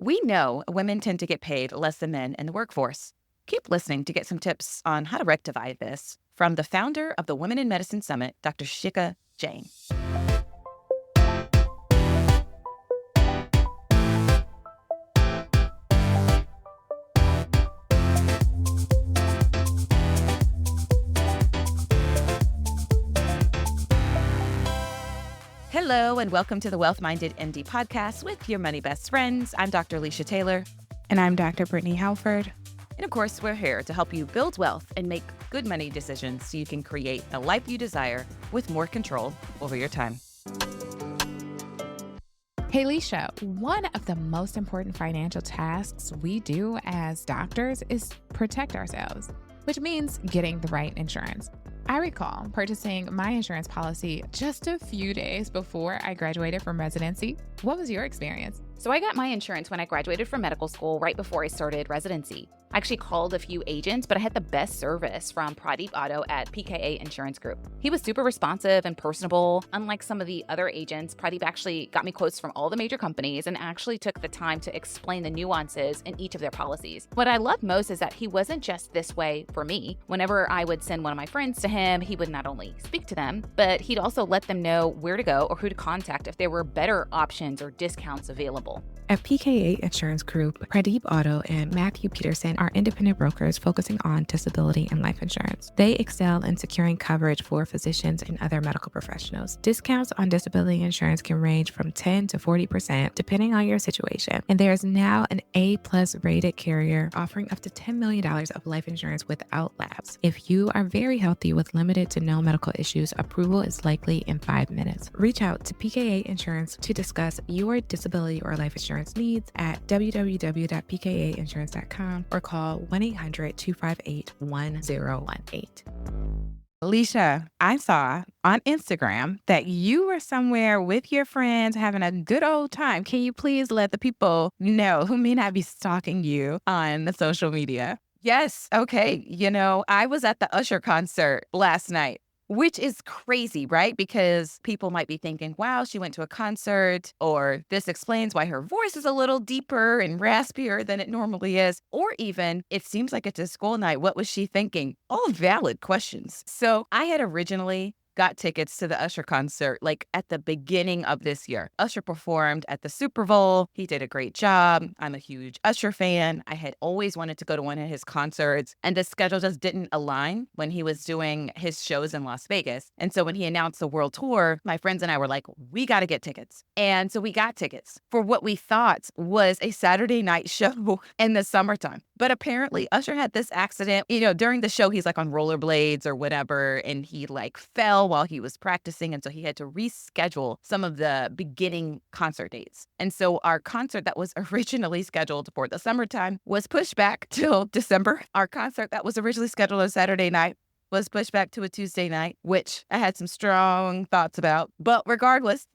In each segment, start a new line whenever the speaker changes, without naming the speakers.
We know women tend to get paid less than men in the workforce. Keep listening to get some tips on how to rectify this from the founder of the Women in Medicine Summit, Dr. Shikha Jain. Hello, and welcome to the Wealth Minded MD podcast with your money best friends. I'm Dr. Alicia Taylor.
And I'm Dr. Brittany Halford.
And of course, we're here to help you build wealth and make good money decisions so you can create the life you desire with more control over your time.
Hey, Alicia, one of the most important financial tasks we do as doctors is protect ourselves, which means getting the right insurance. I recall purchasing my insurance policy just a few days before I graduated from residency. What was your experience?
So I got my insurance when I graduated from medical school right before I started residency. I actually called a few agents, but I had the best service from Pradeep Auto at PKA Insurance Group. He was super responsive and personable. Unlike some of the other agents, Pradeep actually got me quotes from all the major companies and actually took the time to explain the nuances in each of their policies. What I love most is that he wasn't just this way for me. Whenever I would send one of my friends to him, he would not only speak to them, but he'd also let them know where to go or who to contact if there were better options or discounts available.
At PKA Insurance Group, Pradeep Auto and Matthew Peterson are independent brokers focusing on disability and life insurance. They excel in securing coverage for physicians and other medical professionals. Discounts on disability insurance can range from 10 to 40% depending on your situation. And there is now an A+ rated carrier offering up to $10 million of life insurance without lapse. If you are very healthy with limited to no medical issues, approval is likely in 5 minutes. Reach out to PKA Insurance to discuss your disability or life insurance needs at www.pkainsurance.com or call 1-800-258-1018.
Alicia, I saw on Instagram that you were somewhere with your friends having a good old time. Can you please let the people know who may not be stalking you on the social media?
Yes. Okay. I was at the Usher concert last night, which is crazy, right? Because people might be thinking, wow, she went to a concert, or this explains why her voice is a little deeper and raspier than it normally is. Or even, it seems like it's a school night. What was she thinking? All valid questions. So I had originally got tickets to the Usher concert like at the beginning of this year. Usher performed at the Super Bowl. He did a great job. I'm a huge Usher fan. I had always wanted to go to one of his concerts, and the schedule just didn't align when he was doing his shows in Las Vegas. And so when he announced the world tour, my friends and I were like, we got to get tickets. And so we got tickets for what we thought was a Saturday night show in the summertime. But apparently Usher had this accident, during the show, he's like on rollerblades or whatever, and he like fell while he was practicing. And so he had to reschedule some of the beginning concert dates. And so our concert that was originally scheduled for the summertime was pushed back till December. Our concert that was originally scheduled on Saturday night was pushed back to a Tuesday night, which I had some strong thoughts about. But regardless,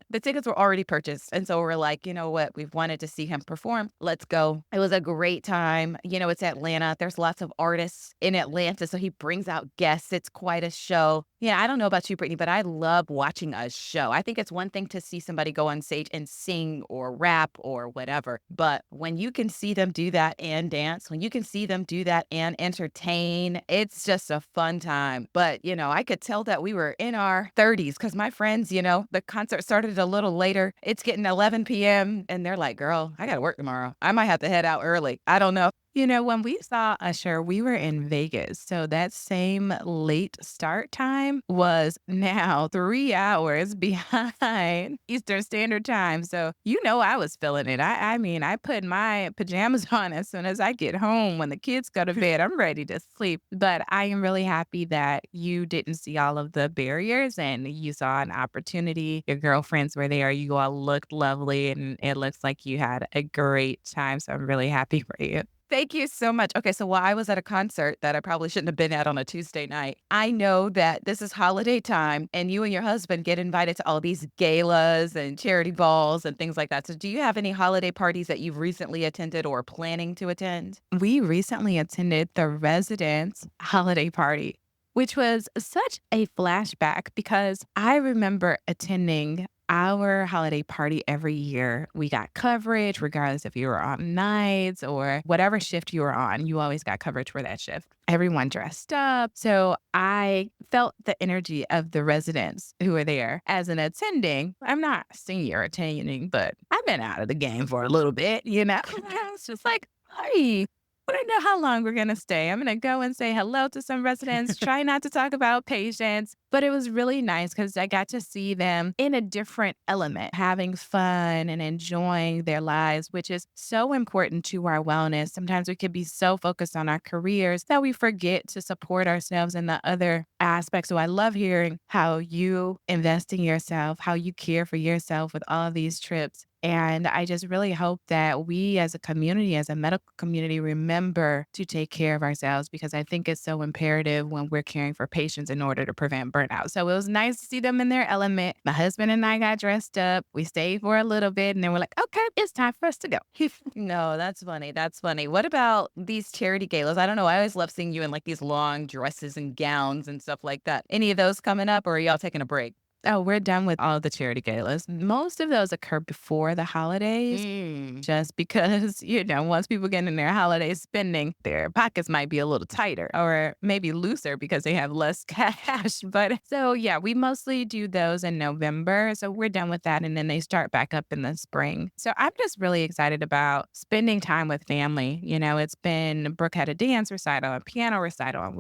the tickets were already purchased. And so we're like, you know what? We've wanted to see him perform. Let's go. It was a great time. It's Atlanta. There's lots of artists in Atlanta. So he brings out guests. It's quite a show. Yeah, I don't know about you, Brittany, but I love watching a show. I think it's one thing to see somebody go on stage and sing or rap or whatever. But when you can see them do that and dance, when you can see them do that and entertain, it's just a fun time. But, I could tell that we were in our 30s because my friends, the concert started a little later. It's getting 11 p.m. and they're like, girl, I got to work tomorrow. I might have to head out early. I don't know.
When we saw Usher, we were in Vegas. So that same late start time was now 3 hours behind Eastern Standard Time. So, I was feeling it. I mean, I put my pajamas on as soon as I get home. When the kids go to bed, I'm ready to sleep. But I am really happy that you didn't see all of the barriers and you saw an opportunity. Your girlfriends were there. You all looked lovely and it looks like you had a great time. So I'm really happy for you.
Thank you so much. Okay, so while I was at a concert that I probably shouldn't have been at on a Tuesday night, I know that this is holiday time and you and your husband get invited to all these galas and charity balls and things like that. So do you have any holiday parties that you've recently attended or planning to attend?
We recently attended the Residence holiday party, which was such a flashback because I remember attending our holiday party every year, we got coverage regardless if you were on nights or whatever shift you were on, you always got coverage for that shift. Everyone dressed up. So I felt the energy of the residents who were there as an attending. I'm not senior attending, but I've been out of the game for a little bit, you know? I was just like, hey, I don't know how long we're going to stay. I'm going to go and say hello to some residents, try not to talk about patients. But it was really nice because I got to see them in a different element, having fun and enjoying their lives, which is so important to our wellness. Sometimes we could be so focused on our careers that we forget to support ourselves in the other aspects. So I love hearing how you invest in yourself, how you care for yourself with all of these trips. And I just really hope that we as a community, as a medical community, remember to take care of ourselves because I think it's so imperative when we're caring for patients in order to prevent burnout. So it was nice to see them in their element. My husband and I got dressed up. We stayed for a little bit and then we're like, okay, it's time for us to go.
No, that's funny. That's funny. What about these charity galas? I don't know. I always love seeing you in like these long dresses and gowns and stuff like that. Any of those coming up, or are y'all taking a break?
Oh, we're done with all the charity galas. Most of those occur before the holidays.
Mm.
Just because, once people get in their holiday spending, their pockets might be a little tighter or maybe looser because they have less cash. But so, yeah, we mostly do those in November. So we're done with that. And then they start back up in the spring. So I'm just really excited about spending time with family. It's been Brooke had a dance recital, a piano recital.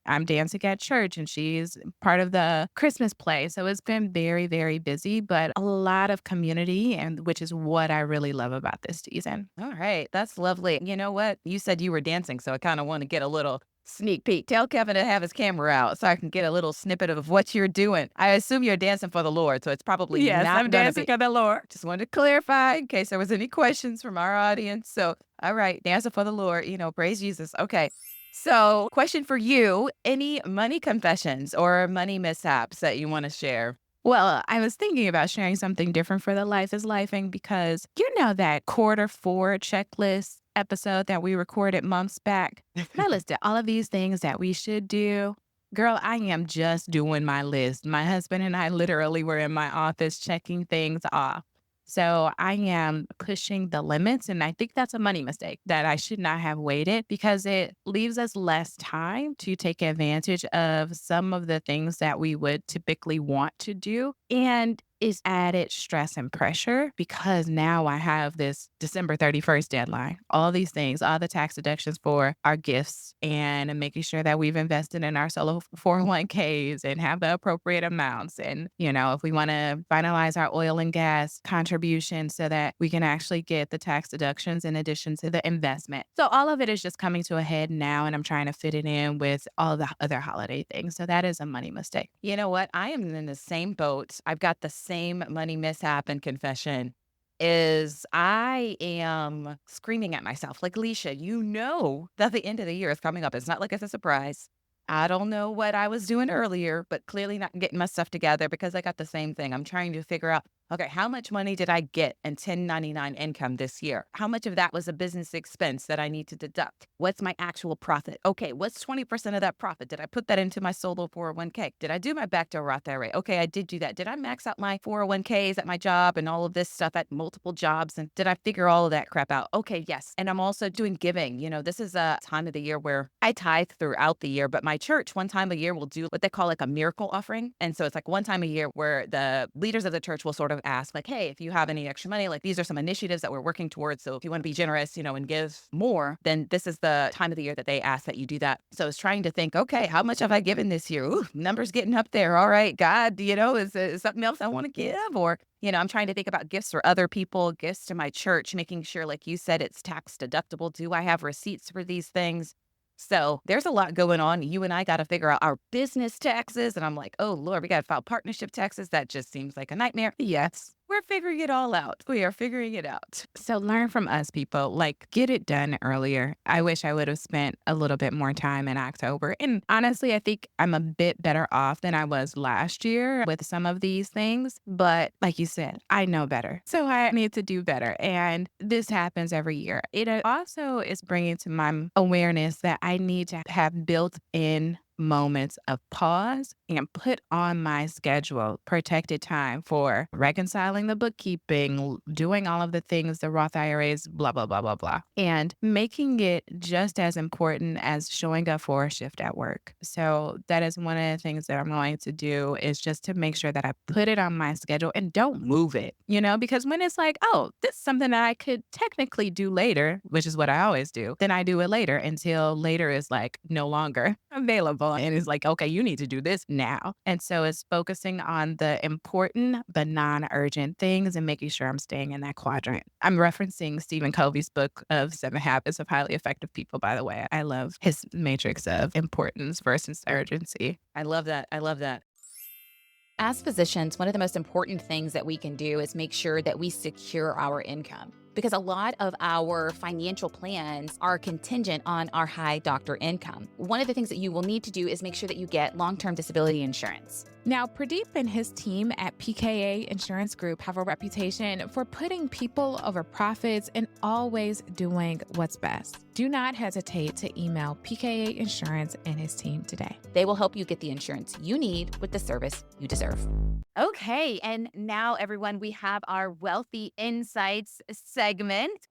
I'm dancing at church and she's part of the Christmas play. So it's been very, very busy, but a lot of community, and which is what I really love about this season.
All right. That's lovely. You know what? You said you were dancing, so I kind of want to get a little sneak peek. Tell Kevin to have his camera out so I can get a little snippet of what you're doing. I assume you're dancing for the Lord, so it's probably
Yes,
not
I'm
going to
dancing
be.
for the Lord.
Just wanted to clarify in case there was any questions from our audience. So, all right, dancing for the Lord, praise Jesus. Okay. So, question for you, any money confessions or money mishaps that you want to share?
Well, I was thinking about sharing something different for the Life is Lifing because that quarter 4 checklist episode that we recorded months back. I listed all of these things that we should do. Girl, I am just doing my list. My husband and I literally were in my office checking things off. So I am pushing the limits. And I think that's a money mistake that I should not have waited because it leaves us less time to take advantage of some of the things that we would typically want to do. And is added stress and pressure because now I have this December 31st deadline, all these things, all the tax deductions for our gifts and making sure that we've invested in our solo 401ks and have the appropriate amounts. And, if we want to finalize our oil and gas contribution so that we can actually get the tax deductions in addition to the investment. So all of it is just coming to a head now. And I'm trying to fit it in with all the other holiday things. So that is a money mistake.
You know what? I am in the same boat. I've got the same money mishap and confession is I am screaming at myself like, Leisha, you know that the end of the year is coming up. It's not like it's a surprise. I don't know what I was doing earlier, but clearly not getting my stuff together because I got the same thing. I'm trying to figure out, okay, how much money did I get in 1099 income this year? How much of that was a business expense that I need to deduct? What's my actual profit? Okay, what's 20% of that profit? Did I put that into my solo 401k? Did I do my back to Roth IRA? Okay, I did do that. Did I max out my 401ks at my job and all of this stuff at multiple jobs? And did I figure all of that crap out? Okay, yes. And I'm also doing giving. This is a time of the year where I tithe throughout the year, but my church one time a year will do what they call like a miracle offering. And so it's like one time a year where the leaders of the church will sort of ask like, hey, if you have any extra money, like these are some initiatives that we're working towards. So if you want to be generous, and give more, then this is the time of the year that they ask that you do that. So I was trying to think, okay, how much have I given this year? Ooh, numbers getting up there. All right, God, is something else I want to give? Or, I'm trying to think about gifts for other people, gifts to my church, making sure, like you said, it's tax deductible. Do I have receipts for these things? So there's a lot going on. You and I got to figure out our business taxes. And I'm like, oh, Lord, we got to file partnership taxes. That just seems like a nightmare. Yes, we're figuring it all out. We are figuring it out.
So learn from us, people. Like, get it done earlier. I wish I would have spent a little bit more time in October. And honestly, I think I'm a bit better off than I was last year with some of these things. But like you said, I know better. So I need to do better. And this happens every year. It also is bringing to my awareness that I need to have built in moments of pause and put on my schedule protected time for reconciling the bookkeeping, doing all of the things, the Roth IRAs, blah, blah, blah, blah, blah, and making it just as important as showing up for a shift at work. So that is one of the things that I'm going to do is just to make sure that I put it on my schedule and don't move it, because when it's like, oh, this is something that I could technically do later, which is what I always do, then I do it later until later is like no longer available. And it's like, okay, you need to do this now. And so it's focusing on the important but non-urgent things and making sure I'm staying in that quadrant. I'm referencing Stephen Covey's book of 7 Habits of Highly Effective People, by the way. I love his matrix of importance versus urgency.
I love that. I love that.
As physicians, one of the most important things that we can do is make sure that we secure our income, because a lot of our financial plans are contingent on our high doctor income. One of the things that you will need to do is make sure that you get long-term disability insurance.
Now, Pradeep and his team at PKA Insurance Group have a reputation for putting people over profits and always doing what's best. Do not hesitate to email PKA Insurance and his team today.
They will help you get the insurance you need with the service you deserve.
Okay, and now everyone, we have our Wealthy Insights segment.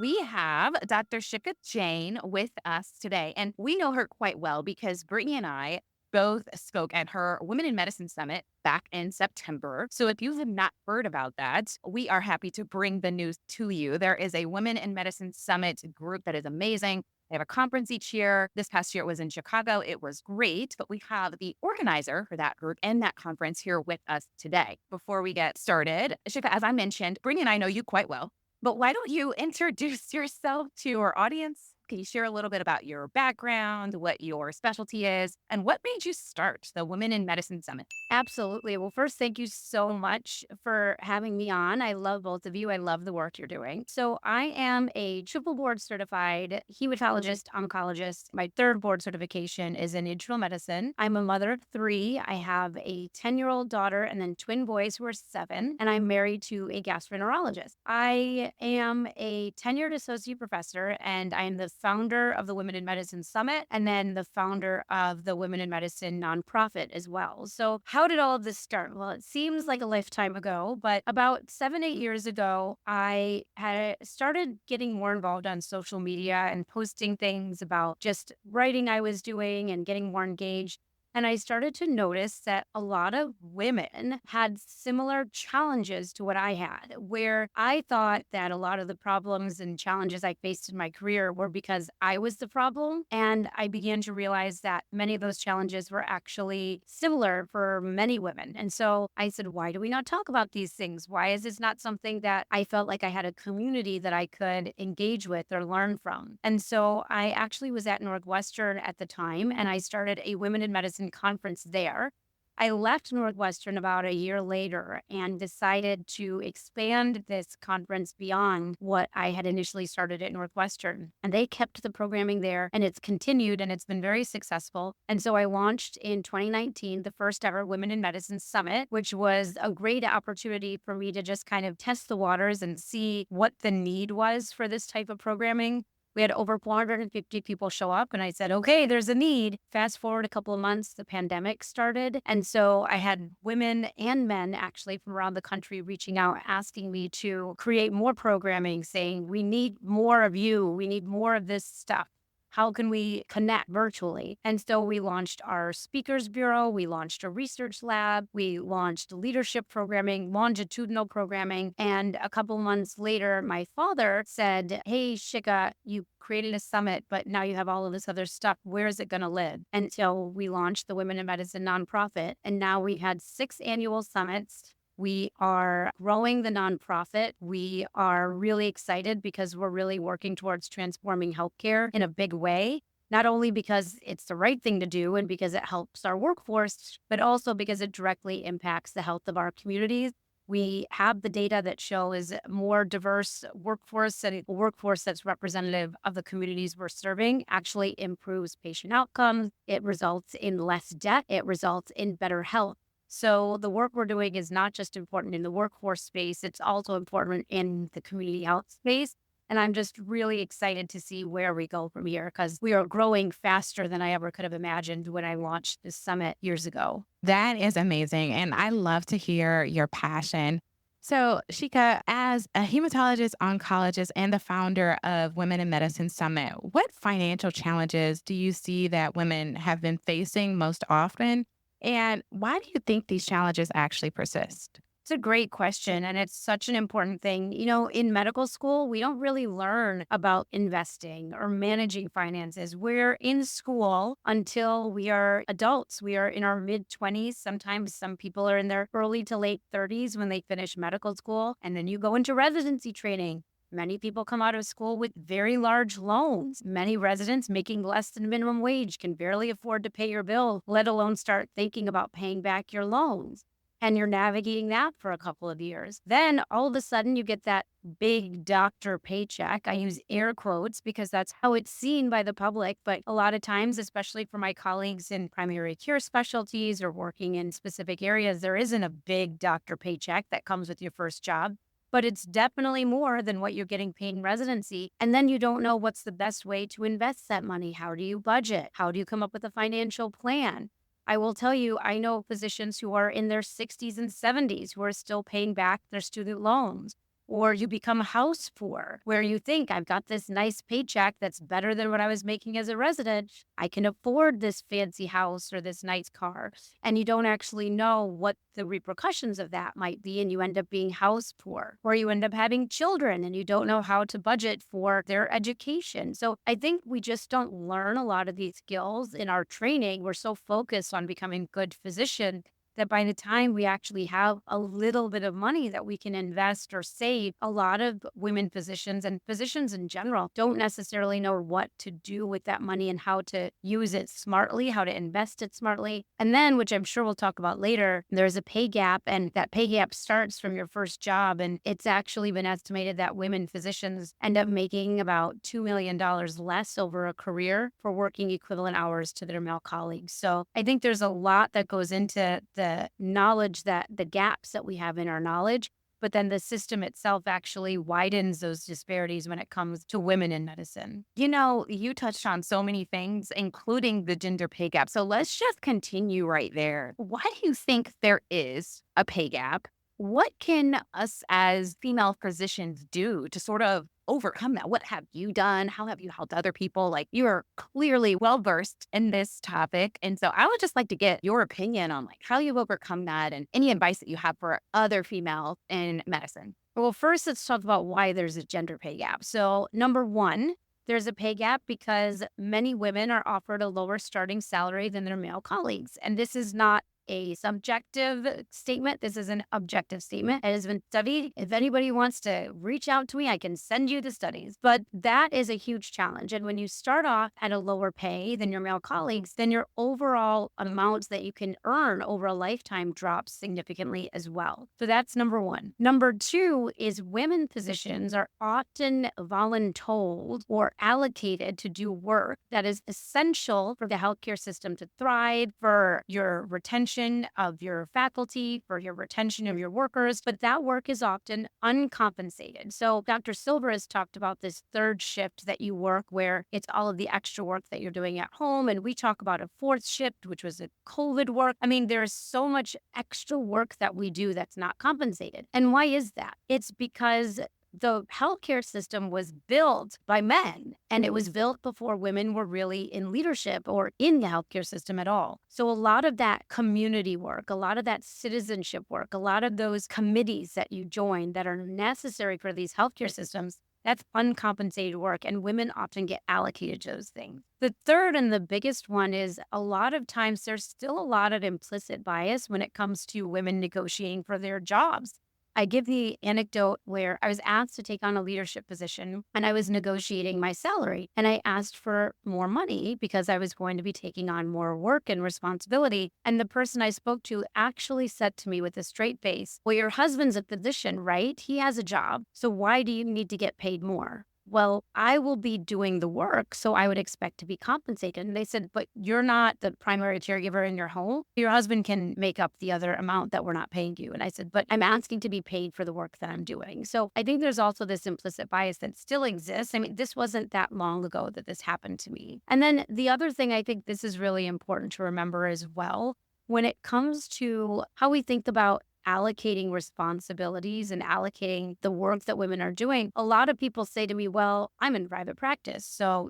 We have Dr. Shikha Jain with us today, and we know her quite well because Brittany and I both spoke at her Women in Medicine Summit back in September. So if you have not heard about that, we are happy to bring the news to you. There is a Women in Medicine Summit group that is amazing. They have a conference each year. This past year it was in Chicago. It was great, but we have the organizer for that group and that conference here with us today. Before we get started, Shikha, as I mentioned, Brittany and I know you quite well, but why don't you introduce yourself to our audience? Can you share a little bit about your background, what your specialty is, and what made you start the Women in Medicine Summit?
Absolutely. Well, first, thank you so much for having me on. I love both of you. I love the work you're doing. So, I am a triple board certified hematologist oncologist. My third board certification is in internal medicine. I'm a mother of three. I have a 10-year-old daughter and then twin boys who are 7, and I'm married to a gastroenterologist. I am a tenured associate professor, and I am the founder of the Women in Medicine Summit and then the founder of the Women in Medicine nonprofit as well. So, how did all of this start? Well, it seems like a lifetime ago, but about 7, 8 years ago, I had started getting more involved on social media and posting things about just writing I was doing and getting more engaged. And I started to notice that a lot of women had similar challenges to what I had, where I thought that a lot of the problems and challenges I faced in my career were because I was the problem. And I began to realize that many of those challenges were actually similar for many women. And so I said, why do we not talk about these things? Why is this not something that I felt like I had a community that I could engage with or learn from? And so I actually was at Northwestern at the time, and I started a Women in Medicine conference there. I left Northwestern about a year later and decided to expand this conference beyond what I had initially started at Northwestern. And they kept the programming there, and it's continued, and it's been very successful. And so I launched in 2019 the first ever Women in Medicine Summit, which was a great opportunity for me to just kind of test the waters and see what the need was for this type of programming. We had over 450 people show up, and I said, okay, there's a need. Fast forward a couple of months, the pandemic started. And so I had women and men actually from around the country reaching out, asking me to create more programming, saying, we need more of you. We need more of this stuff. How can we connect virtually? And so we launched our speakers bureau. We launched a research lab. We launched leadership programming, longitudinal programming. And a couple months later, my father said, hey, Shikha, you created a summit, but now you have all of this other stuff. Where is it going to live? And so we launched the Women in Medicine nonprofit. And now we had 6 annual summits. We are growing the nonprofit. We are really excited because we're really working towards transforming healthcare in a big way, not only because it's the right thing to do and because it helps our workforce, but also because it directly impacts the health of our communities. We have the data that shows more diverse workforce and a workforce that's representative of the communities we're serving actually improves patient outcomes. It results in less death. It results in better health. So the work we're doing is not just important in the workforce space, it's also important in the community health space. And I'm just really excited to see where we go from here because we are growing faster than I ever could have imagined when I launched this summit years ago.
That is amazing. And I love to hear your passion. So, Shika, as a hematologist, oncologist, and the founder of Women in Medicine Summit, what financial challenges do you see that women have been facing most often? And why do you think these challenges actually persist?
It's a great question, and it's such an important thing. In medical school, we don't really learn about investing or managing finances. We're in school until we are adults. We are in our mid 20s. Sometimes some people are in their early to late 30s when they finish medical school, and then you go into residency training. Many people come out of school with very large loans. Many residents making less than minimum wage can barely afford to pay your bill, let alone start thinking about paying back your loans. And you're navigating that for a couple of years. Then all of a sudden you get that big doctor paycheck. I use air quotes because that's how it's seen by the public. But a lot of times, especially for my colleagues in primary care specialties or working in specific areas, there isn't a big doctor paycheck that comes with your first job. But it's definitely more than what you're getting paid in residency. And then you don't know what's the best way to invest that money. How do you budget? How do you come up with a financial plan? I will tell you, I know physicians who are in their 60s and 70s who are still paying back their student loans. Or you become house poor, where you think, I've got this nice paycheck that's better than what I was making as a resident. I can afford this fancy house or this nice car. And you don't actually know what the repercussions of that might be. And you end up being house poor, or you end up having children and you don't know how to budget for their education. So I think we just don't learn a lot of these skills in our training. We're so focused on becoming good physician that by the time we actually have a little bit of money that we can invest or save, a lot of women physicians and physicians in general don't necessarily know what to do with that money and how to use it smartly, how to invest it smartly. And then, which I'm sure we'll talk about later, there's a pay gap, and that pay gap starts from your first job. And it's actually been estimated that women physicians end up making about $2 million less over a career for working equivalent hours to their male colleagues. So I think there's a lot that goes into the knowledge, that the gaps that we have in our knowledge, but then the system itself actually widens those disparities when it comes to women in medicine.
You touched on so many things, including the gender pay gap. So let's just continue right there. Why do you think there is a pay gap? What can us as female physicians do to sort of overcome that? What have you done? How have you helped other people? Like, you are clearly well versed in this topic. And so I would just like to get your opinion on how you've overcome that and any advice that you have for other females in medicine.
Well, first, let's talk about why there's a gender pay gap. So, number one, there's a pay gap because many women are offered a lower starting salary than their male colleagues. And this is not a subjective statement. This is an objective statement. It has been studied. If anybody wants to reach out to me, I can send you the studies. But that is a huge challenge. And when you start off at a lower pay than your male colleagues, then your overall amount that you can earn over a lifetime drops significantly as well. So that's number one. Number two is women physicians are often voluntold or allocated to do work that is essential for the healthcare system to thrive, for your retention of your faculty, for your retention of your workers, but that work is often uncompensated. So Dr. Silver has talked about this third shift that you work where it's all of the extra work that you're doing at home. And we talk about a fourth shift, which was a COVID work. I mean, there's so much extra work that we do that's not compensated. And why is that? It's because the healthcare system was built by men, and it was built before women were really in leadership or in the healthcare system at all. So a lot of that community work, a lot of that citizenship work, a lot of those committees that you join that are necessary for these healthcare systems, that's uncompensated work, and women often get allocated to those things. The third and the biggest one is a lot of times there's still a lot of implicit bias when it comes to women negotiating for their jobs. I give the anecdote where I was asked to take on a leadership position and I was negotiating my salary, and I asked for more money because I was going to be taking on more work and responsibility. And the person I spoke to actually said to me with a straight face, well, your husband's a physician, right? He has a job. So why do you need to get paid more? well, I will be doing the work, so I would expect to be compensated. And they said, but you're not the primary caregiver in your home. Your husband can make up the other amount that we're not paying you. And I said, but I'm asking to be paid for the work that I'm doing. So I think there's also this implicit bias that still exists. I mean, this wasn't that long ago that this happened to me. And then the other thing I think this is really important to remember as well, when it comes to how we think about allocating responsibilities and allocating the work that women are doing, a lot of people say to me, well, I'm in private practice. So,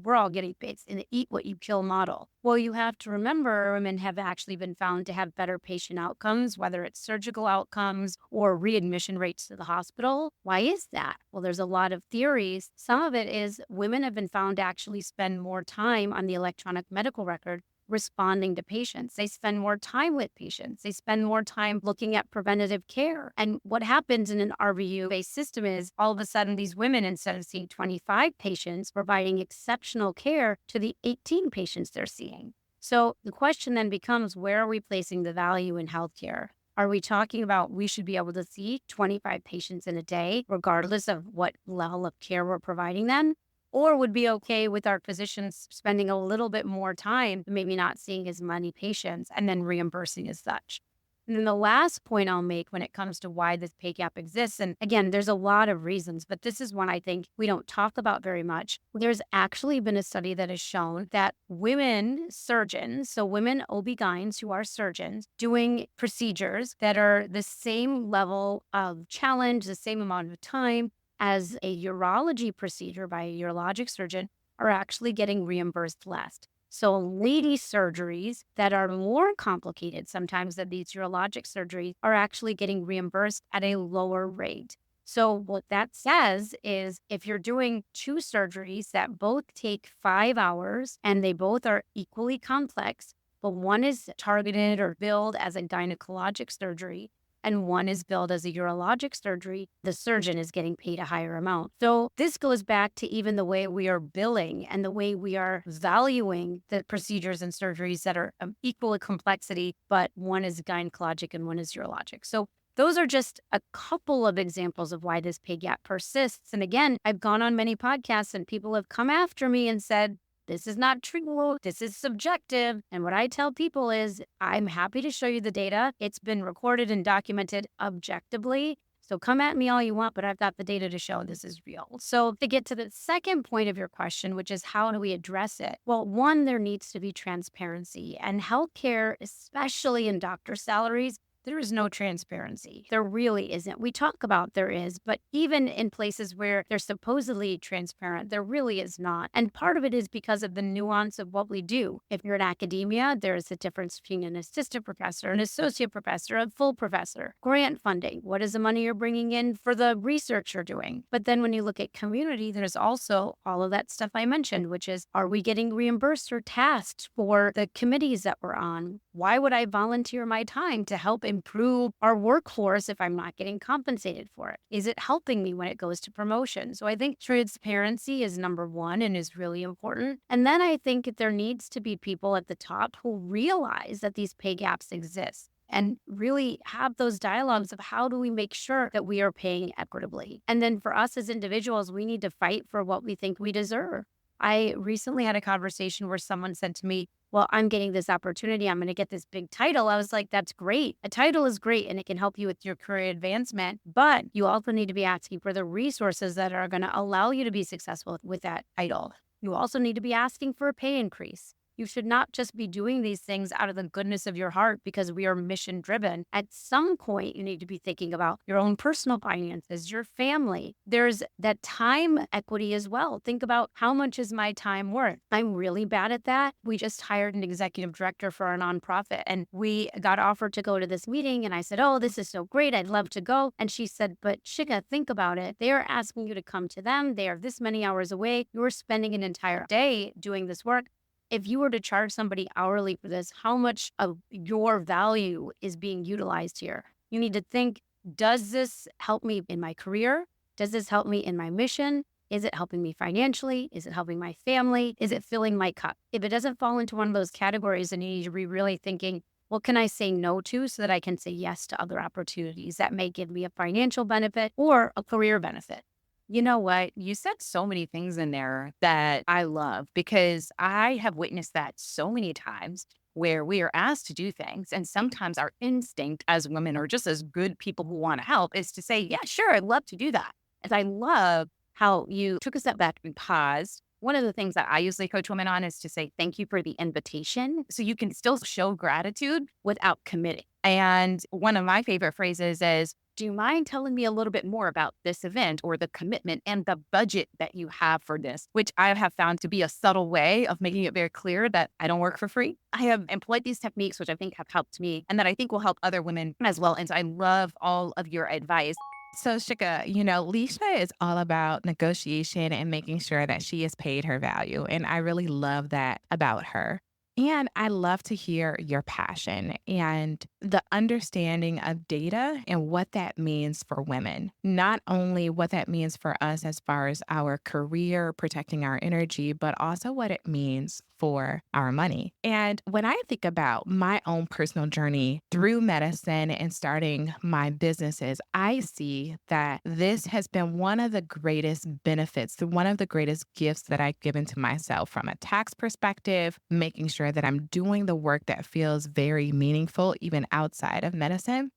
we're all getting paid in the eat what you kill model. Well, you have to remember women have actually been found to have better patient outcomes, whether it's surgical outcomes or readmission rates to the hospital. Why is that? Well, there's a lot of theories. Some of it is women have been found to actually spend more time on the electronic medical record responding to patients. They spend more time with patients. They spend more time looking at preventative care. And what happens in an RVU-based system is all of a sudden these women, instead of seeing 25 patients, providing exceptional care to the 18 patients they're seeing. So the question then becomes, where are we placing the value in healthcare? Are we talking about we should be able to see 25 patients in a day, regardless of what level of care we're providing them? Or would be okay with our physicians spending a little bit more time, maybe not seeing as many patients, and then reimbursing as such. And then the last point I'll make when it comes to why this pay gap exists, and again, there's a lot of reasons, but this is one I think we don't talk about very much. There's actually been a study that has shown that women surgeons, so women OB-GYNs who are surgeons, doing procedures that are the same level of challenge, the same amount of time, as a urology procedure by a urologic surgeon are actually getting reimbursed less. So lady surgeries that are more complicated sometimes than these urologic surgeries are actually getting reimbursed at a lower rate. So what that says is if you're doing two surgeries that both take 5 hours and they both are equally complex, but one is targeted or billed as a gynecologic surgery, and one is billed as a urologic surgery, the surgeon is getting paid a higher amount. So this goes back to even the way we are billing and the way we are valuing the procedures and surgeries that are equal in complexity, but one is gynecologic and one is urologic. So those are just a couple of examples of why this pay gap persists. And again, I've gone on many podcasts and people have come after me and said, this is not true. This is subjective. And what I tell people is I'm happy to show you the data. It's been recorded and documented objectively. So come at me all you want, but I've got the data to show this is real. So to get to the second point of your question, which is how do we address it? Well, one, there needs to be transparency. And healthcare, especially in doctor salaries, there is no transparency. There really isn't. We talk about there is, but even in places where they're supposedly transparent, there really is not. And part of it is because of the nuance of what we do. If you're in academia, there is a difference between an assistant professor, an associate professor, a full professor. Grant funding, what is the money you're bringing in for the research you're doing? But then when you look at community, there's also all of that stuff I mentioned, which is, are we getting reimbursed or tasked for the committees that we're on? Why would I volunteer my time to help improve our workforce if I'm not getting compensated for it? Is it helping me when it goes to promotion? So I think transparency is number one and is really important. And then I think there needs to be people at the top who realize that these pay gaps exist and really have those dialogues of how do we make sure that we are paying equitably. And then for us as individuals, we need to fight for what we think we deserve. I recently had a conversation where someone said to me, well, I'm getting this opportunity. I'm going to get this big title. I was like, that's great. A title is great and it can help you with your career advancement, but you also need to be asking for the resources that are going to allow you to be successful with that title. You also need to be asking for a pay increase. You should not just be doing these things out of the goodness of your heart because we are mission driven. At some point, you need to be thinking about your own personal finances, your family. There's that time equity as well. Think about how much is my time worth? I'm really bad at that. We just hired an executive director for our nonprofit and we got offered to go to this meeting. And I said, oh, this is so great. I'd love to go. And she said, but Shikha, think about it. They are asking you to come to them. They are this many hours away. You're spending an entire day doing this work. If you were to charge somebody hourly for this, how much of your value is being utilized here? You need to think, does this help me in my career? Does this help me in my mission? Is it helping me financially? Is it helping my family? Is it filling my cup? If it doesn't fall into one of those categories, then you need to be really thinking, what can I say no to so that I can say yes to other opportunities that may give me a financial benefit or a career benefit?
You know what? You said so many things in there that I love because I have witnessed that so many times where we are asked to do things. And sometimes our instinct as women or just as good people who want to help is to say, yeah, sure, I'd love to do that. And I love how you took a step back and paused. One of the things that I usually coach women on is to say, thank you for the invitation. So you can still show gratitude without committing. And one of my favorite phrases is, do you mind telling me a little bit more about this event or the commitment and the budget that you have for this? Which I have found to be a subtle way of making it very clear that I don't work for free. I have employed these techniques, which I think have helped me and that I think will help other women as well. And so I love all of your advice.
So, Shika, Leisha is all about negotiation and making sure that she is paid her value. And I really love that about her. And I love to hear your passion and the understanding of data and what that means for women. Not only what that means for us as far as our career, protecting our energy, but also what it means for our money. And when I think about my own personal journey through medicine and starting my businesses, I see that this has been one of the greatest benefits, one of the greatest gifts that I've given to myself from a tax perspective, making sure that I'm doing the work that feels very meaningful, even outside of medicine.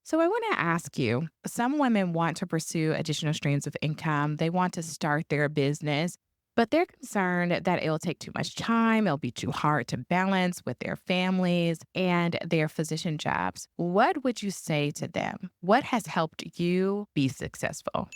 So I want to ask you, some women want to pursue additional streams of income. They want to start their business, but they're concerned that it'll take too much time. It'll be too hard to balance with their families and their physician jobs. What would you say to them? What has helped you be successful?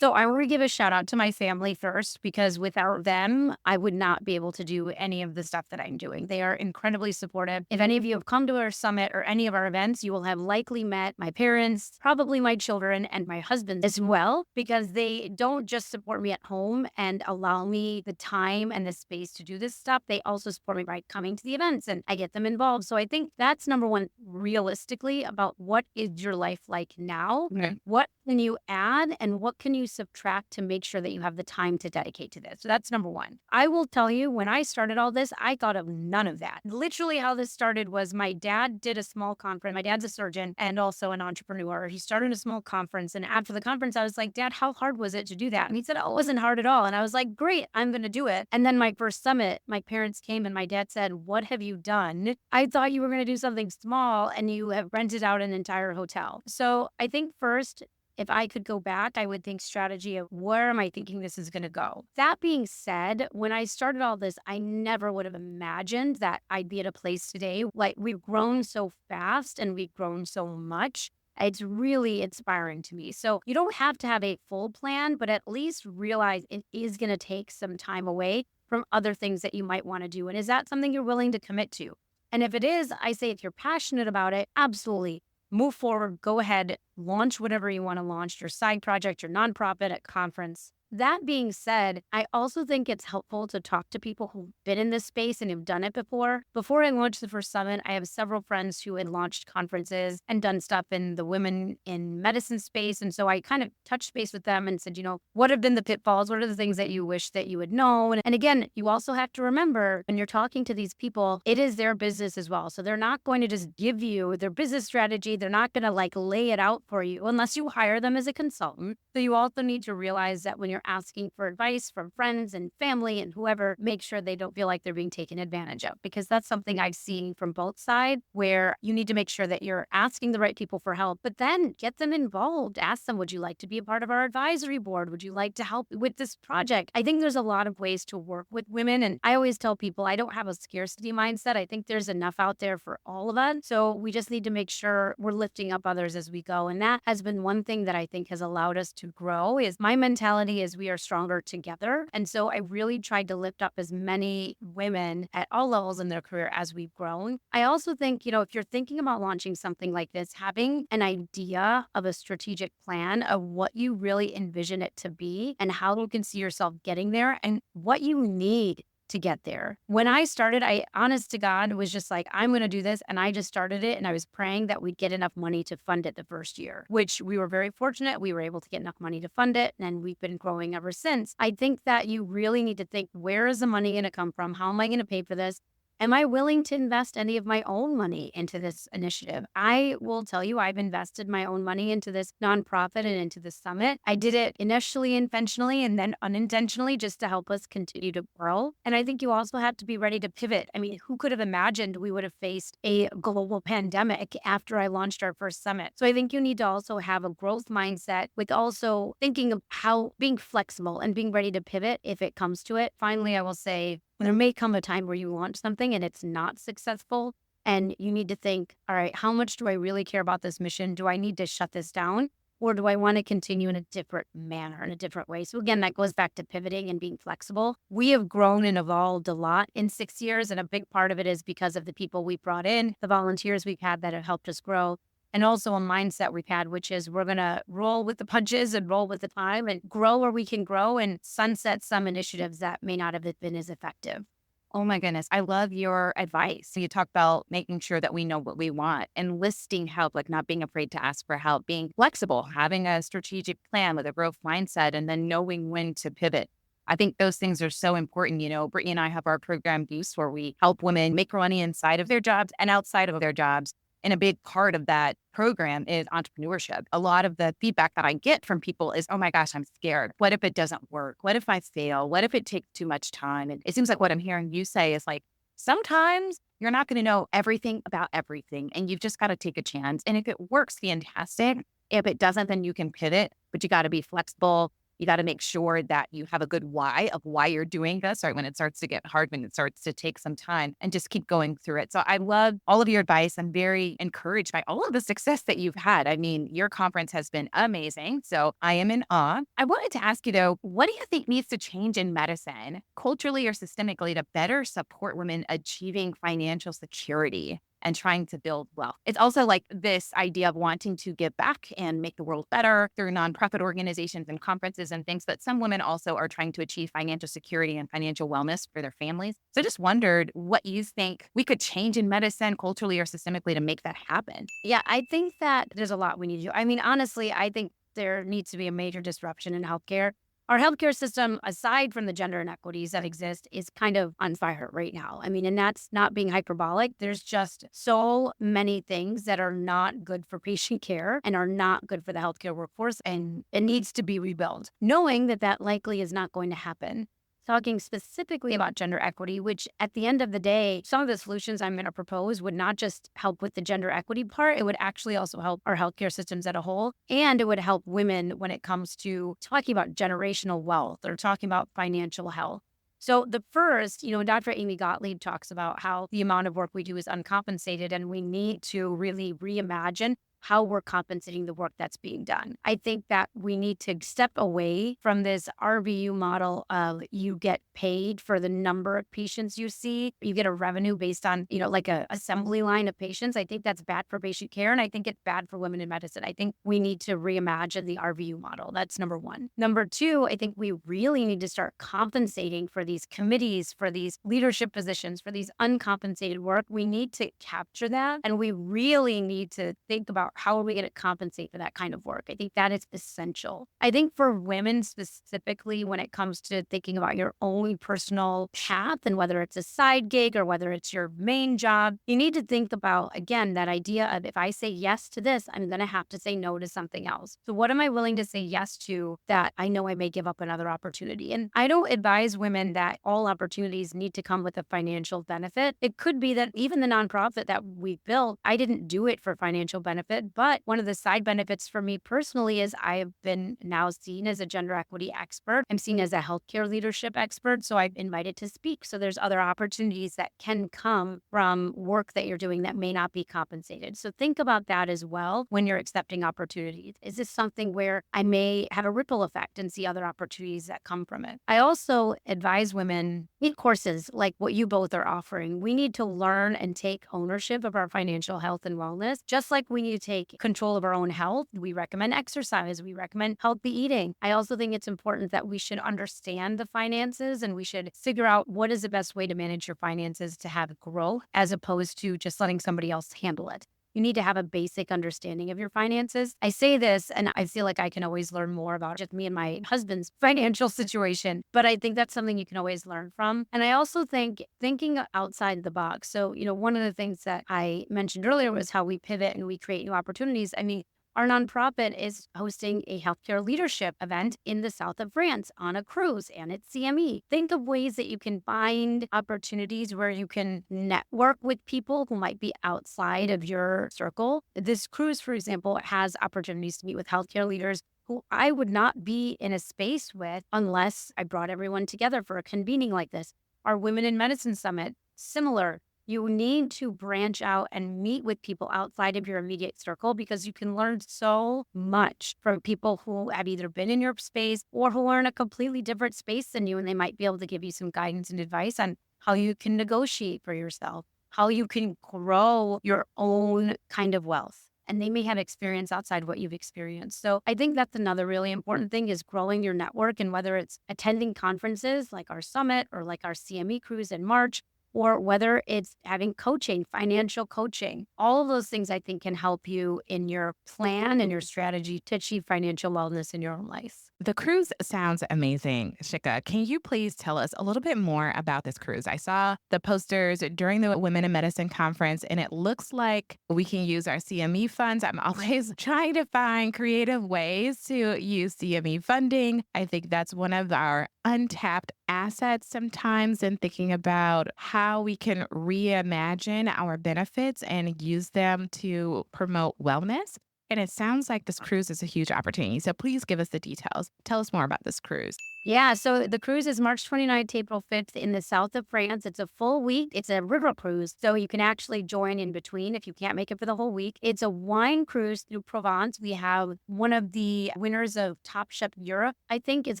So I want to give a shout out to my family first, because without them, I would not be able to do any of the stuff that I'm doing. They are incredibly supportive. If any of you have come to our summit or any of our events, you will have likely met my parents, probably my children, and my husband as well, because they don't just support me at home and allow me the time and the space to do this stuff. They also support me by coming to the events and I get them involved. So I think that's number one, realistically, about what is your life like now?
Okay.
What can you add and what can you subtract to make sure that you have the time to dedicate to this? So that's number one. I will tell you, when I started all this, I thought of none of that. Literally, how this started was my dad did a small conference. My dad's a surgeon and also an entrepreneur. He started a small conference. And after the conference, I was like, Dad, how hard was it to do that? And he said, oh, it wasn't hard at all. And I was like, great, I'm going to do it. And then my first summit, my parents came and my dad said, what have you done? I thought you were going to do something small and you have rented out an entire hotel. So I think first, if I could go back, I would think strategy of where am I thinking this is going to go? That being said, when I started all this, I never would have imagined that I'd be at a place today. Like, we've grown so fast and we've grown so much. It's really inspiring to me. So you don't have to have a full plan, but at least realize it is going to take some time away from other things that you might want to do. And is that something you're willing to commit to? And if it is, I say if you're passionate about it, absolutely move forward, go ahead, launch whatever you want to launch, your side project, your nonprofit at conference. That being said, I also think it's helpful to talk to people who've been in this space and have done it before. Before I launched the first summit, I have several friends who had launched conferences and done stuff in the women in medicine space. And so I kind of touched base with them and said, what have been the pitfalls? What are the things that you wish that you had known? And again, you also have to remember when you're talking to these people, it is their business as well. So they're not going to just give you their business strategy. They're not going to lay it out for you unless you hire them as a consultant. So you also need to realize that when you're asking for advice from friends and family and whoever, make sure they don't feel like they're being taken advantage of, because that's something I've seen from both sides, where you need to make sure that you're asking the right people for help, but then get them involved. Ask them, would you like to be a part of our advisory board? Would you like to help with this project? I think there's a lot of ways to work with women. And I always tell people, I don't have a scarcity mindset. I think there's enough out there for all of us. So we just need to make sure we're lifting up others as we go. And that has been one thing that I think has allowed us to grow. Is my mentality is we are stronger together. And so I really tried to lift up as many women at all levels in their career as we've grown. I also think, if you're thinking about launching something like this, having an idea of a strategic plan of what you really envision it to be and how you can see yourself getting there and what you need to get there. When I started, I, honest to God, was just like, I'm going to do this. And I just started it. And I was praying that we'd get enough money to fund it the first year, which we were very fortunate. We were able to get enough money to fund it. And we've been growing ever since. I think that you really need to think, where is the money going to come from? How am I going to pay for this? Am I willing to invest any of my own money into this initiative? I will tell you, I've invested my own money into this nonprofit and into the summit. I did it initially intentionally and then unintentionally just to help us continue to grow. And I think you also have to be ready to pivot. I mean, who could have imagined we would have faced a global pandemic after I launched our first summit? So I think you need to also have a growth mindset with also thinking of how being flexible and being ready to pivot if it comes to it. Finally, I will say, there may come a time where you launch something and it's not successful. And you need to think, all right, how much do I really care about this mission? Do I need to shut this down? Or do I want to continue in a different manner, in a different way? So again, that goes back to pivoting and being flexible. We have grown and evolved a lot in 6 years. And a big part of it is because of the people we brought in, the volunteers we've had that have helped us grow. And also a mindset we've had, which is we're going to roll with the punches and roll with the time and grow where we can grow and sunset some initiatives that may not have been as effective.
Oh my goodness. I love your advice. So you talk about making sure that we know what we want, enlisting help, like not being afraid to ask for help, being flexible, having a strategic plan with a growth mindset, and then knowing when to pivot. I think those things are so important. Brittany and I have our program Boost where we help women make money inside of their jobs and outside of their jobs. And a big part of that program is entrepreneurship. A lot of the feedback that I get from people is, oh my gosh, I'm scared. What if it doesn't work? What if I fail? What if it takes too much time? And it seems like what I'm hearing you say is like, sometimes you're not going to know everything about everything and you've just got to take a chance. And if it works, fantastic. If it doesn't, then you can pivot, but you got to be flexible. You got to make sure that you have a good why of why you're doing this, right? When it starts to get hard, when it starts to take some time and just keep going through it. So I love all of your advice. I'm very encouraged by all of the success that you've had. I mean, your conference has been amazing. So I am in awe. I wanted to ask you though, what do you think needs to change in medicine, culturally or systemically, to better support women achieving financial security and trying to build wealth? It's also like this idea of wanting to give back and make the world better through nonprofit organizations and conferences and things. But some women also are trying to achieve financial security and financial wellness for their families. So I just wondered what you think we could change in medicine, culturally or systemically, to make that happen.
Yeah, I think that there's a lot we need to do. I mean, honestly, I think there needs to be a major disruption in healthcare. Our healthcare system, aside from the gender inequities that exist, is kind of on fire right now. I mean, and that's not being hyperbolic. There's just so many things that are not good for patient care and are not good for the healthcare workforce, and it needs to be rebuilt. Knowing that that likely is not going to happen, talking specifically about gender equity, which at the end of the day, some of the solutions I'm going to propose would not just help with the gender equity part, it would actually also help our healthcare systems as a whole. And it would help women when it comes to talking about generational wealth or talking about financial health. So the first, Dr. Amy Gottlieb talks about how the amount of work we do is uncompensated and we need to really reimagine how we're compensating the work that's being done. I think that we need to step away from this RVU model of you get paid for the number of patients you see. You get a revenue based on, like a assembly line of patients. I think that's bad for patient care. And I think it's bad for women in medicine. I think we need to reimagine the RVU model. That's number one. Number two, I think we really need to start compensating for these committees, for these leadership positions, for these uncompensated work. We need to capture that. And we really need to think about how are we going to compensate for that kind of work? I think that is essential. I think for women specifically, when it comes to thinking about your own personal path and whether it's a side gig or whether it's your main job, you need to think about, again, that idea of if I say yes to this, I'm going to have to say no to something else. So what am I willing to say yes to that I know I may give up another opportunity? And I don't advise women that all opportunities need to come with a financial benefit. It could be that even the nonprofit that we built, I didn't do it for financial benefit. But one of the side benefits for me personally is I have been now seen as a gender equity expert. I'm seen as a healthcare leadership expert. So I'm invited to speak. So there's other opportunities that can come from work that you're doing that may not be compensated. So think about that as well when you're accepting opportunities. Is this something where I may have a ripple effect and see other opportunities that come from it? I also advise women in courses like what you both are offering. We need to learn and take ownership of our financial health and wellness, just like we need to take control of our own health. We recommend exercise. We recommend healthy eating. I also think it's important that we should understand the finances and we should figure out what is the best way to manage your finances to have growth as opposed to just letting somebody else handle it. you need to have a basic understanding of your finances. I say this, and I feel like I can always learn more about just me and my husband's financial situation, but I think that's something you can always learn from. And I also think thinking outside the box. So, one of the things that I mentioned earlier was how we pivot and we create new opportunities. I mean, our nonprofit is hosting a healthcare leadership event in the south of France on a cruise and at CME. Think of ways that you can find opportunities where you can network with people who might be outside of your circle. This cruise, for example, has opportunities to meet with healthcare leaders who I would not be in a space with unless I brought everyone together for a convening like this. Our Women in Medicine Summit, similar. You need to branch out and meet with people outside of your immediate circle because you can learn so much from people who have either been in your space or who are in a completely different space than you. And they might be able to give you some guidance and advice on how you can negotiate for yourself, how you can grow your own kind of wealth. And they may have experience outside what you've experienced. So I think that's another really important thing is growing your network. And whether it's attending conferences like our summit or like our CME cruise in March, or whether it's having coaching, financial coaching, all of those things I think can help you in your plan and your strategy to achieve financial wellness in your own life.
The cruise sounds amazing, Shika. Can you please tell us a little bit more about this cruise? I saw the posters during the Women in Medicine conference, and it looks like we can use our CME funds. I'm always trying to find creative ways to use CME funding. I think that's one of our untapped assets sometimes in thinking about how we can reimagine our benefits and use them to promote wellness. And it sounds like this cruise is a huge opportunity. So please give us the details. Tell us more about this cruise.
Yeah, so the cruise is March 29th to April 5th in the south of France. It's a full week. It's a river cruise, so you can actually join in between if you can't make it for the whole week. It's a wine cruise through Provence. We have one of the winners of Top Chef Europe, I think, is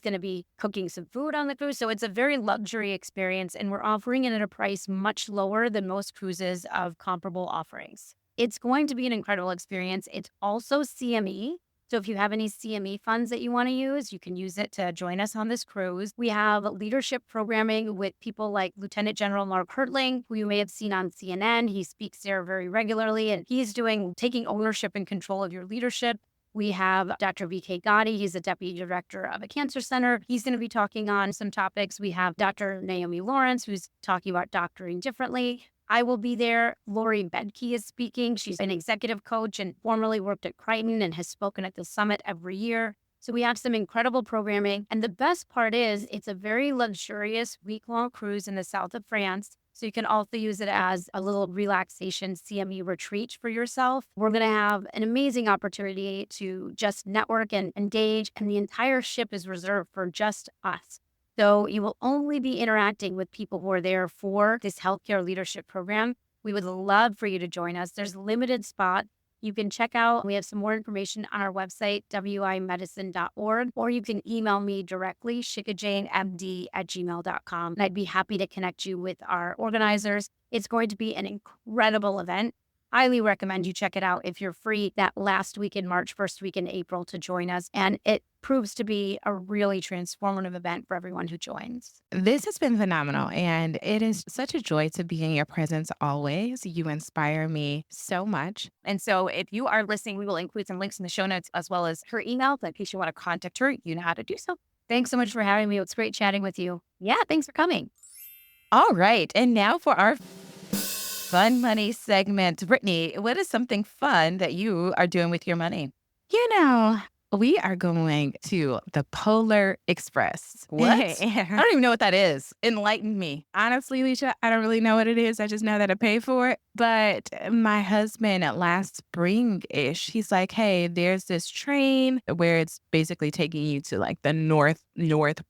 going to be cooking some food on the cruise. So it's a very luxury experience, and we're offering it at a price much lower than most cruises of comparable offerings. It's going to be an incredible experience. It's also CME. So if you have any CME funds that you want to use, you can use it to join us on this cruise. We have leadership programming with people like Lieutenant General Mark Hertling, who you may have seen on CNN. He speaks there very regularly, and he's taking ownership and control of your leadership. We have Dr. VK Gotti. He's the deputy director of a cancer center. He's going to be talking on some topics. We have Dr. Naomi Lawrence, who's talking about doctoring differently. I will be there. Lori Bedke is speaking. She's an executive coach and formerly worked at Crichton and has spoken at the summit every year. So we have some incredible programming. And the best part is it's a very luxurious week-long cruise in the south of France. So you can also use it as a little relaxation CME retreat for yourself. We're going to have an amazing opportunity to just network and engage. And the entire ship is reserved for just us. So you will only be interacting with people who are there for this healthcare leadership program. We would love for you to join us. There's limited spot. You can check out, we have some more information on our website, wimedicine.org, or you can email me directly, shikajainmd@gmail.com. And I'd be happy to connect you with our organizers. It's going to be an incredible event. Highly recommend you check it out if you're free that last week in March, first week in April to join us. And it proves to be a really transformative event for everyone who joins.
This has been phenomenal, and it is such a joy to be in your presence always. You inspire me so much.
And so if you are listening, we will include some links in the show notes as well as her email. So in case you want to contact her, you know how to do so.
Thanks so much for having me. It's great chatting with you. Yeah, thanks for coming.
All right. And now for our fun money segment. Brittany, what is something fun that you are doing with your money?
We are going to the Polar Express.
What? I don't even know what that is. Enlighten me.
Honestly, Leisha, I don't really know what it is. I just know that I pay for it. But my husband last spring-ish, he's like, hey, there's this train where it's basically taking you to like the North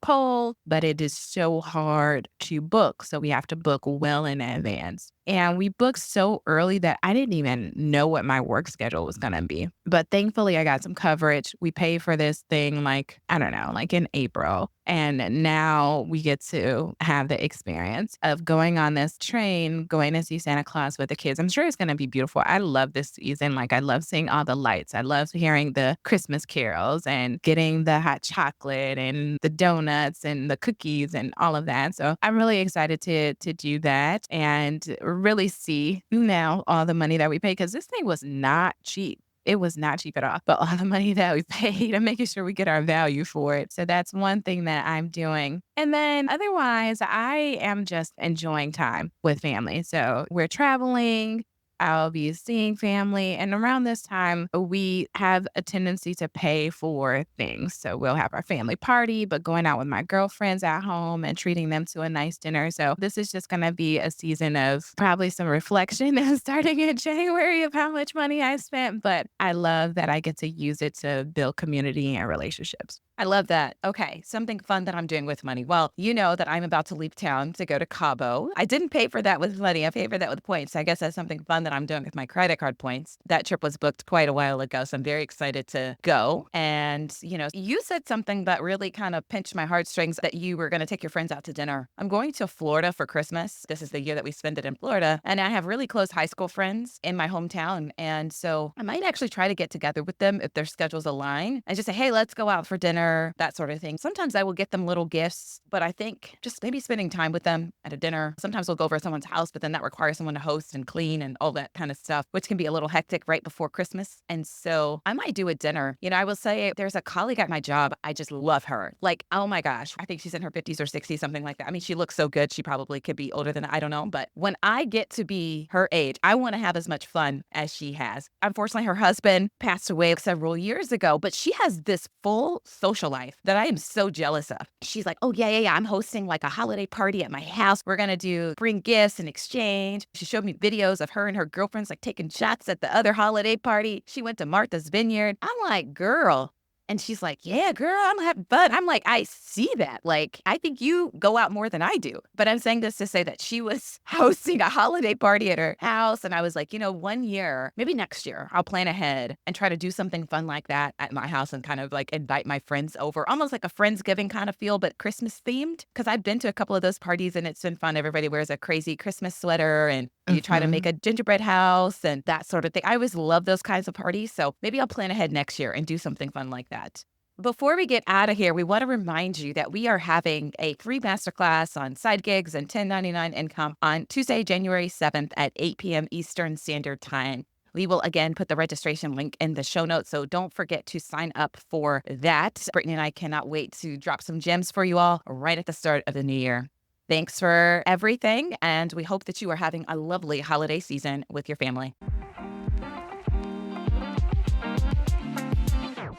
Pole, but it is so hard to book. So we have to book well in advance. And we booked so early that I didn't even know what my work schedule was going to be. But thankfully, I got some coverage. We paid for this thing like in April. And now we get to have the experience of going on this train, going to see Santa Claus with the kids. I'm sure it's going to be beautiful. I love this season. Like, I love seeing all the lights. I love hearing the Christmas carols and getting the hot chocolate and the donuts and the cookies and all of that. So I'm really excited to do that and really see now all the money that we pay, because this thing was not cheap. It was not cheap at all, but all the money that we paid and making sure we get our value for it. So that's one thing that I'm doing. And then otherwise, I am just enjoying time with family. So we're traveling. I'll be seeing family. And around this time, we have a tendency to pay for things. So we'll have our family party, but going out with my girlfriends at home and treating them to a nice dinner. So this is just going to be a season of probably some reflection starting in January of how much money I spent. But I love that I get to use it to build community and relationships.
I love that. Okay, something fun that I'm doing with money. Well, you know that I'm about to leave town to go to Cabo. I didn't pay for that with money. I paid for that with points. I guess that's something fun that I'm doing with my credit card points. That trip was booked quite a while ago, so I'm very excited to go. And, you said something that really kind of pinched my heartstrings, that you were going to take your friends out to dinner. I'm going to Florida for Christmas. This is the year that we spend it in Florida. And I have really close high school friends in my hometown. And so I might actually try to get together with them if their schedules align and just say, hey, let's go out for dinner, that sort of thing. Sometimes I will get them little gifts, but I think just maybe spending time with them at a dinner. Sometimes we'll go over to someone's house, but then that requires someone to host and clean and all that kind of stuff, which can be a little hectic right before Christmas. And so I might do a dinner. I will say there's a colleague at my job. I just love her. Like, oh my gosh, I think she's in her 50s or 60s, something like that. I mean, she looks so good. She probably could be older than I don't know. But when I get to be her age, I want to have as much fun as she has. Unfortunately, her husband passed away several years ago, but she has this full social life that I am so jealous of. She's like, oh, yeah. I'm hosting like a holiday party at my house. We're going to bring gifts and exchange. She showed me videos of her and her girlfriends like taking shots at the other holiday party. She went to Martha's Vineyard. I'm like, girl. And she's like, yeah, girl, I'm having fun. I'm like, I see that. Like, I think you go out more than I do. But I'm saying this to say that she was hosting a holiday party at her house. And I was like, one year, maybe next year, I'll plan ahead and try to do something fun like that at my house and kind of like invite my friends over, almost like a Friendsgiving kind of feel, but Christmas themed. Because I've been to a couple of those parties and it's been fun. Everybody wears a crazy Christmas sweater and you try to make a gingerbread house and that sort of thing. I always love those kinds of parties. So maybe I'll plan ahead next year and do something fun like that. Before we get out of here, we want to remind you that we are having a free masterclass on side gigs and 1099 income on Tuesday, January 7th at 8 p.m. Eastern Standard Time. We will again put the registration link in the show notes, so don't forget to sign up for that. Brittany and I cannot wait to drop some gems for you all right at the start of the new year. Thanks for everything, and we hope that you are having a lovely holiday season with your family.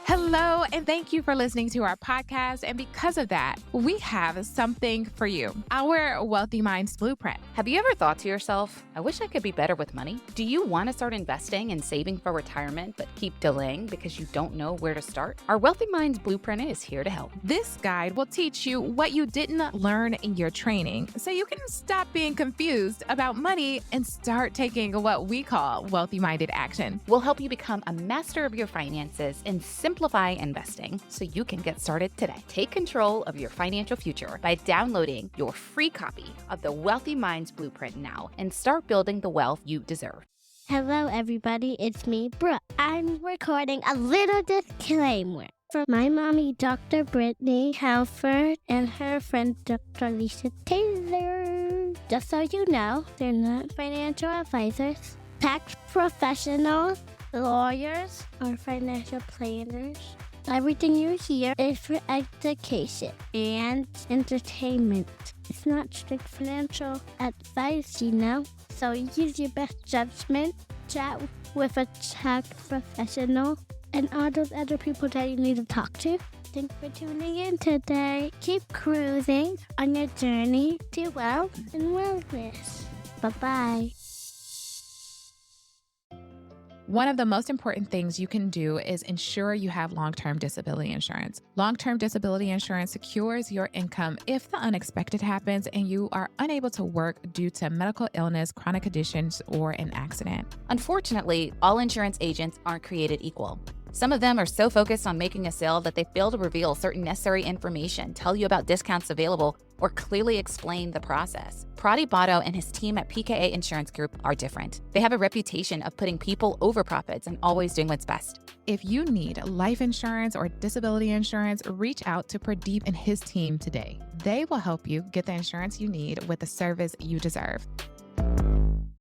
Hello, and thank you for listening to our podcast. And because of that, we have something for you, our Wealthy Minds Blueprint.
Have you ever thought to yourself, I wish I could be better with money? Do you want to start investing and saving for retirement, but keep delaying because you don't know where to start? Our Wealthy Minds Blueprint is here to help.
This guide will teach you what you didn't learn in your training, so you can stop being confused about money and start taking what we call wealthy-minded action.
We'll help you become a master of your finances and simplify investing so you can get started today. Take control of your financial future by downloading your free copy of the Wealthy Minds Blueprint now and start building the wealth you deserve.
Hello, everybody. It's me, Brooke. I'm recording a little disclaimer for my mommy, Dr. Brittany Halford, and her friend, Dr. Lisa Taylor. Just so you know, they're not financial advisors, tax professionals, lawyers, or financial planners. Everything you hear is for education and entertainment. It's not strict financial advice, So use your best judgment, chat with a tax professional, and all those other people that you need to talk to. Thanks for tuning in today. Keep cruising on your journey to wealth and wellness. Bye-bye.
One of the most important things you can do is ensure you have long-term disability insurance. Long-term disability insurance secures your income if the unexpected happens and you are unable to work due to medical illness, chronic conditions, or an accident.
Unfortunately, all insurance agents aren't created equal. Some of them are so focused on making a sale that they fail to reveal certain necessary information, tell you about discounts available, or clearly explain the process. Pradeep Otto and his team at PKA Insurance Group are different. They have a reputation of putting people over profits and always doing what's best.
If you need life insurance or disability insurance, reach out to Pradeep and his team today. They will help you get the insurance you need with the service you deserve.